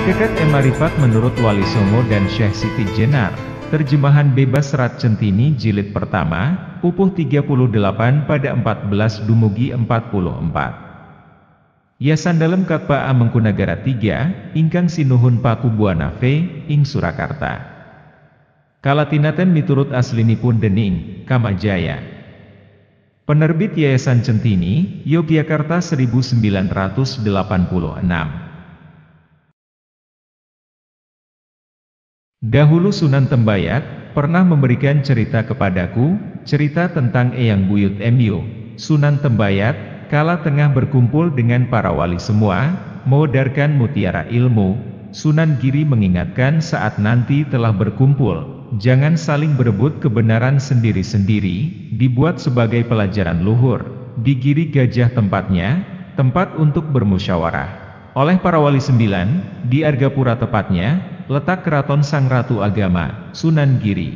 Hakikat Emarifat menurut Wali Songo dan Syekh Siti Jenar. Terjemahan bebas Serat Centini Jilid pertama, pupuh 38 pada 14 dumugi 44. Ya sandalem katpa Mangkunagara 3, ingkang sinuhun Paku Buanafe, ing Surakarta. Kalatinaten miturut aslinipun dening, Kamajaya. Penerbit Yayasan Centini, Yogyakarta 1986. Dahulu Sunan Tembayat pernah memberikan cerita kepadaku, cerita tentang Eyang Buyut Myo. Sunan Tembayat kala tengah berkumpul dengan para wali semua, mengedarkan mutiara ilmu. Sunan Giri mengingatkan saat nanti telah berkumpul, jangan saling berebut kebenaran sendiri-sendiri, dibuat sebagai pelajaran luhur. Di Giri Gajah tempatnya, tempat untuk bermusyawarah. Oleh para wali 9, di Argapura tepatnya, letak keraton Sang Ratu Agama, Sunan Giri.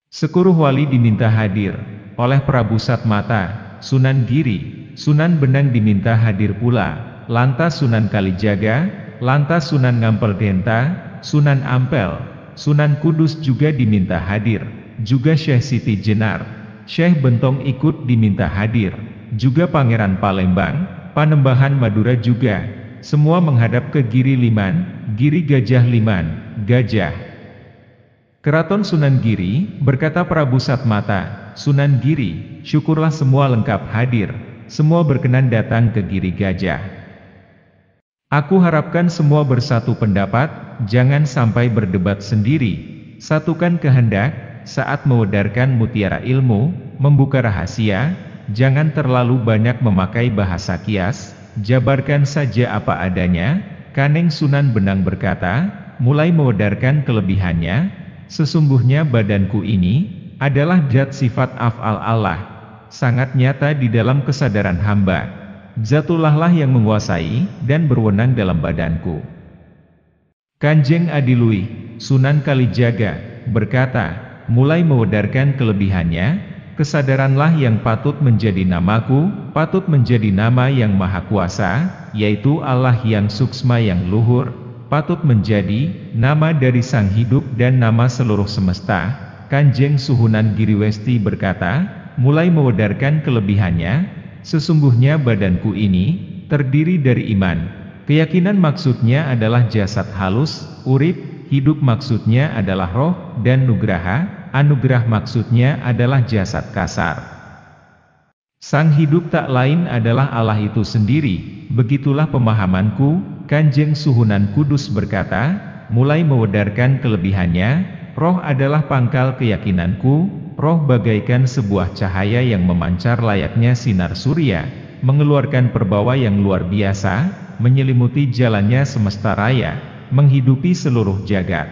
Seluruh wali diminta hadir. Oleh Prabu Satmata, Sunan Giri, Sunan Benang diminta hadir pula. Lantas Sunan Kalijaga, lantas Sunan Ngampel Denta, Sunan Ampel, Sunan Kudus juga diminta hadir. Juga Syekh Siti Jenar, Syekh Bentong ikut diminta hadir. Juga Pangeran Palembang, Panembahan Madura juga. Semua menghadap ke Giri Liman, Giri Gajah Liman, Gajah. Keraton Sunan Giri, berkata Prabu Satmata, Sunan Giri, syukurlah semua lengkap hadir, semua berkenan datang ke Giri Gajah. Aku harapkan semua bersatu pendapat, jangan sampai berdebat sendiri, satukan kehendak, saat mewedarkan mutiara ilmu, membuka rahasia, jangan terlalu banyak memakai bahasa kias, jabarkan saja apa adanya. Kaneng Sunan Benang berkata, mulai mewedarkan kelebihannya, sesungguhnya badanku ini, adalah zat sifat af'al Allah, sangat nyata di dalam kesadaran hamba. Zatullahlah yang menguasai, dan berwenang dalam badanku. Kanjeng Adiluih, Sunan Kalijaga, berkata, mulai mewedarkan kelebihannya, kesadaranlah yang patut menjadi namaku, patut menjadi nama yang maha kuasa, yaitu Allah yang suksma yang luhur, patut menjadi nama dari sang hidup dan nama seluruh semesta. Kanjeng Suhunan Giriwesti berkata, mulai mewedarkan kelebihannya, sesungguhnya badanku ini, terdiri dari iman, keyakinan maksudnya adalah jasad halus, urip, hidup maksudnya adalah roh, dan nugraha, anugerah maksudnya adalah jasad kasar. Sang hidup tak lain adalah Allah itu sendiri, begitulah pemahamanku. Kanjeng Suhunan Kudus berkata, mulai mewedarkan kelebihannya, roh adalah pangkal keyakinanku, roh bagaikan sebuah cahaya yang memancar layaknya sinar surya, mengeluarkan perbawa yang luar biasa, menyelimuti jalannya semesta raya, menghidupi seluruh jagat.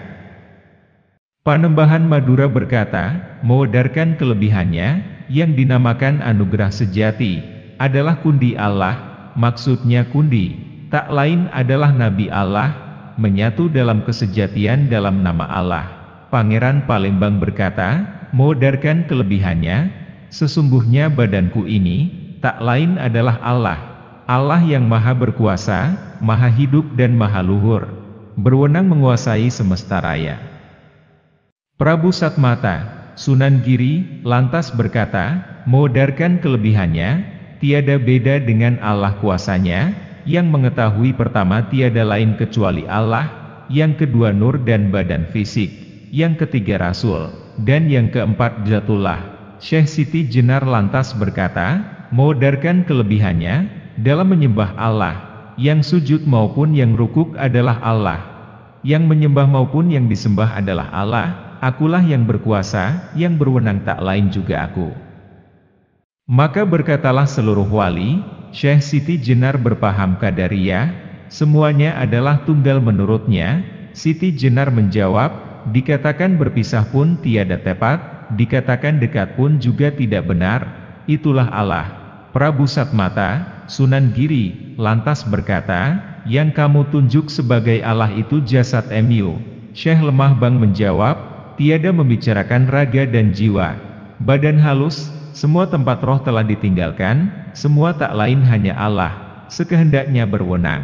Panembahan Madura berkata, mewedarkan kelebihannya, yang dinamakan anugerah sejati, adalah kundi Allah, maksudnya kundi, tak lain adalah Nabi Allah, menyatu dalam kesejatian dalam nama Allah. Pangeran Palembang berkata, mewedarkan kelebihannya, sesungguhnya badanku ini, tak lain adalah Allah, Allah yang maha berkuasa, maha hidup dan maha luhur, berwenang menguasai semesta raya. Prabu Satmata, Sunan Giri, lantas berkata, mewedarkan kelebihannya, tiada beda dengan Allah kuasanya, yang mengetahui pertama tiada lain kecuali Allah, yang kedua nur dan badan fisik, yang ketiga Rasul, dan yang keempat Zatullah. Syekh Siti Jenar lantas berkata, mewedarkan kelebihannya, dalam menyembah Allah, yang sujud maupun yang rukuk adalah Allah, yang menyembah maupun yang disembah adalah Allah. Akulah yang berkuasa, yang berwenang tak lain juga aku. Maka berkatalah seluruh wali, Syekh Siti Jenar berpaham Qadariyah, semuanya adalah tunggal menurutnya. Siti Jenar menjawab, dikatakan berpisah pun tiada tepat, dikatakan dekat pun juga tidak benar, itulah Allah. Prabu Satmata, Sunan Giri, lantas berkata, yang kamu tunjuk sebagai Allah itu jasad Myo. Syekh Lemah Bang menjawab, tiada membicarakan raga dan jiwa, badan halus, semua tempat roh telah ditinggalkan, semua tak lain hanya Allah, sekehendaknya berwenang.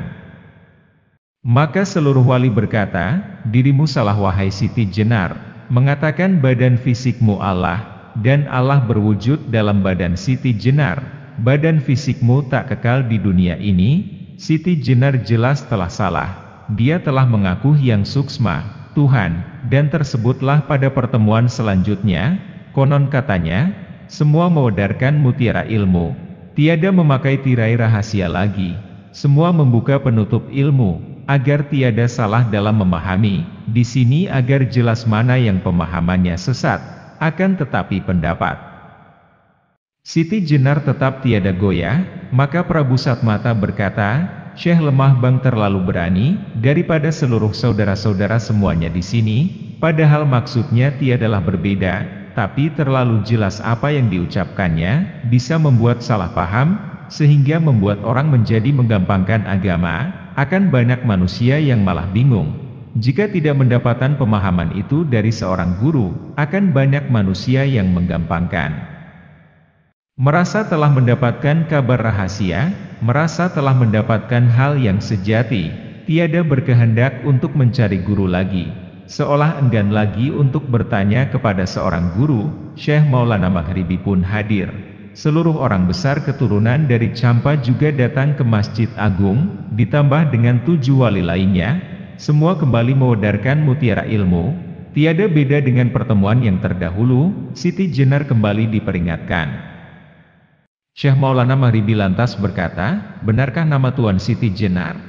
Maka seluruh wali berkata, dirimu salah wahai Siti Jenar, mengatakan badan fisikmu Allah, dan Allah berwujud dalam badan Siti Jenar. Badan fisikmu tak kekal di dunia ini. Siti Jenar jelas telah salah. Dia telah mengaku yang suksma, Tuhan, dan tersebutlah pada pertemuan selanjutnya, konon katanya, semua mewedarkan mutiara ilmu, tiada memakai tirai rahasia lagi, semua membuka penutup ilmu, agar tiada salah dalam memahami, di sini agar jelas mana yang pemahamannya sesat, akan tetapi pendapat Siti Jenar tetap tiada goyah. Maka Prabu Satmata berkata, Syekh Lemah Bang terlalu berani, daripada seluruh saudara-saudara semuanya di sini, padahal maksudnya tiadalah berbeda, tapi terlalu jelas apa yang diucapkannya, bisa membuat salah paham, sehingga membuat orang menjadi menggampangkan agama, akan banyak manusia yang malah bingung. Jika tidak mendapatkan pemahaman itu dari seorang guru, akan banyak manusia yang menggampangkan. Merasa telah mendapatkan kabar rahasia, merasa telah mendapatkan hal yang sejati, tiada berkehendak untuk mencari guru lagi, seolah enggan lagi untuk bertanya kepada seorang guru. Syekh Maulana Maghribi pun hadir. Seluruh orang besar keturunan dari Campa juga datang ke Masjid Agung, ditambah dengan 7 wali lainnya, semua kembali mewedarkan mutiara ilmu, tiada beda dengan pertemuan yang terdahulu. Siti Jenar kembali diperingatkan. Syekh Maulana Maghribi lantas berkata, benarkah nama Tuan Siti Jenar?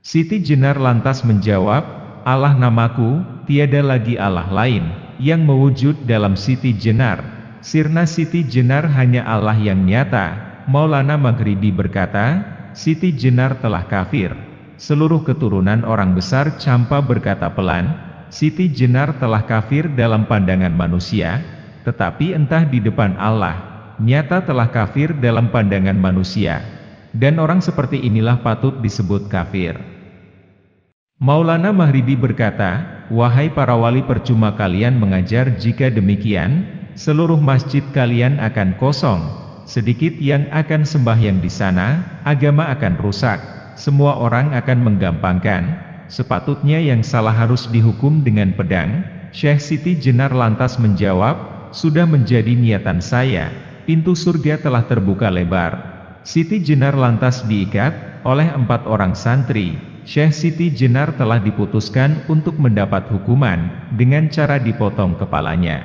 Siti Jenar lantas menjawab, Allah namaku, tiada lagi Allah lain, yang mewujud dalam Siti Jenar. Sirna Siti Jenar hanya Allah yang nyata. Maulana Maghribi berkata, Siti Jenar telah kafir. Seluruh keturunan orang besar Campa berkata pelan, Siti Jenar telah kafir dalam pandangan manusia, tetapi entah di depan Allah, nyata telah kafir dalam pandangan manusia. Dan orang seperti inilah patut disebut kafir. Maulana Maghribi berkata, wahai para wali, percuma kalian mengajar. Jika demikian, seluruh masjid kalian akan kosong, sedikit yang akan sembahyang di sana, agama akan rusak, semua orang akan menggampangkan, sepatutnya yang salah harus dihukum dengan pedang. Syekh Siti Jenar lantas menjawab, sudah menjadi niatan saya, pintu surga telah terbuka lebar. Siti Jenar lantas diikat oleh 4 orang santri. Syekh Siti Jenar telah diputuskan untuk mendapat hukuman dengan cara dipotong kepalanya.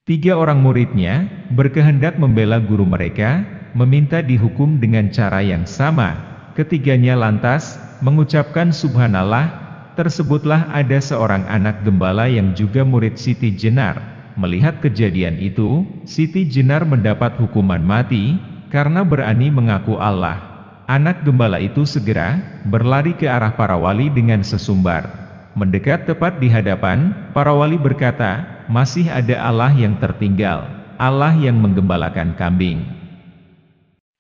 3 orang muridnya berkehendak membela guru mereka, meminta dihukum dengan cara yang sama. Ketiganya lantas mengucapkan subhanallah. Tersebutlah ada seorang anak gembala yang juga murid Siti Jenar. Melihat kejadian itu, Siti Jenar mendapat hukuman mati karena berani mengaku Allah. Anak gembala itu segera berlari ke arah para wali dengan sesumbar. Mendekat tepat di hadapan, para wali berkata, masih ada Allah yang tertinggal, Allah yang menggembalakan kambing.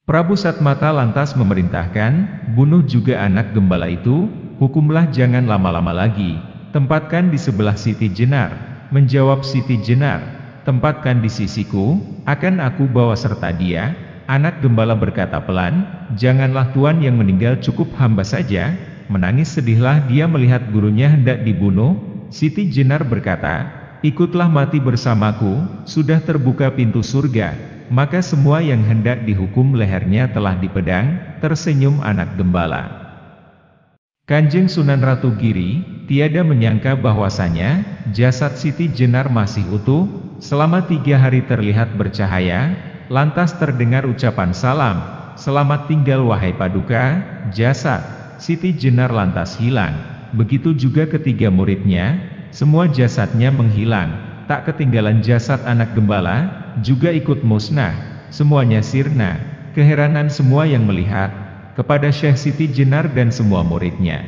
Prabu Satmata lantas memerintahkan, bunuh juga anak gembala itu, hukumlah jangan lama-lama lagi, tempatkan di sebelah Siti Jenar. Menjawab Siti Jenar, tempatkan di sisiku, akan aku bawa serta dia. Anak gembala berkata pelan, janganlah Tuan, yang meninggal cukup hamba saja. Menangis sedihlah dia melihat gurunya hendak dibunuh. Siti Jenar berkata, ikutlah mati bersamaku, sudah terbuka pintu surga. Maka semua yang hendak dihukum lehernya telah dipedang. Tersenyum anak gembala. Kanjeng Sunan Ratu Giri tiada menyangka bahwasanya jasad Siti Jenar masih utuh. Selama 3 hari terlihat bercahaya. Lantas terdengar ucapan salam, selamat tinggal wahai Paduka. Jasad Siti Jenar lantas hilang. Begitu juga ketiga muridnya, semua jasadnya menghilang. Tak ketinggalan jasad anak gembala, juga ikut musnah. Semuanya sirna. Keheranan semua yang melihat kepada Syekh Siti Jenar dan semua muridnya.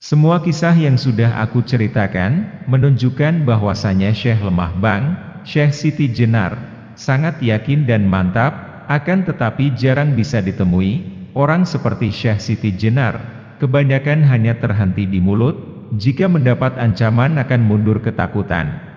Semua kisah yang sudah aku ceritakan menunjukkan bahwasanya Syekh Lemah Bang, Syekh Siti Jenar sangat yakin dan mantap, akan tetapi jarang bisa ditemui orang seperti Syekh Siti Jenar. Kebanyakan hanya terhenti di mulut, jika mendapat ancaman akan mundur ketakutan.